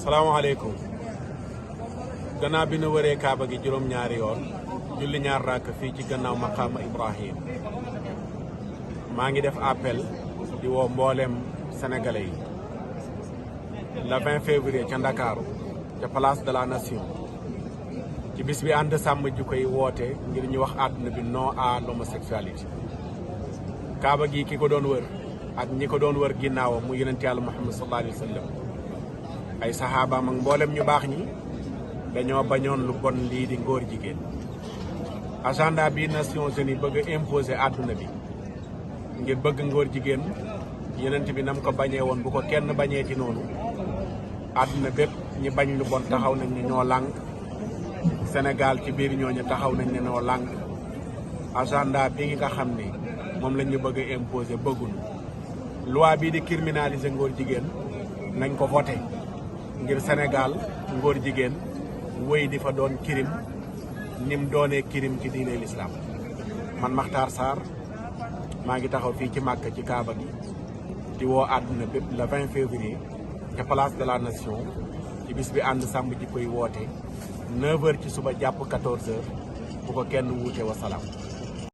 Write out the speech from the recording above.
salaamaaleykum gannaaw bi nu wëree kaaba gi juróom-ñaari yoon julli ñaar rakk fii ci gannaaw maqaama Ibrahim maa ngi def appel di woo mboolem sénégalais yi le 20 février ca Ndakaaru ca place de la nation ci bis bi ànd sàmm jikko yi woote ngir ñu wax àdduna bi non à l'homosexualité kaaba gi ki ko doon wër ak ñi ko doon wër ginnaawam mu yonent Yàlla Muhammad sallallahu alayhi wa sallam ay saxaabaam ak mboolem ñu baax ñi dañoo bañoon lu bon lii di ngóor jigéen agenda bi Nations Unies bëgg a imposer àdduna bi ngir bëgg ngóor jigéen yonent bi nam ko bañee woon bu ko kenn bañee ci noonu àdduna bépp ñi bañ lu bon taxaw nañ ne ñoo lànk Sénégal ci biir ñooñu taxaw nañ ne ñoo lànk agenda bi nga xam ne moom lañ ñu bëgg a imposer bëgguñu loi bii di criminaliser ngóor jigéen nañ ko voté ngir Sénégal ngóor jigéen wéy di fa doon crime nim doonee crime ci diine l'islam man Makhtar Sarr maa ngi taxaw fii ci Màkka ci Kaaba gi di woo àdduna bépp le 20 février ca place de la nation ci bis bi ànd sàmm ji koy woote 9h ci suba jàpp 14h bu ko kenn wuute wa salaam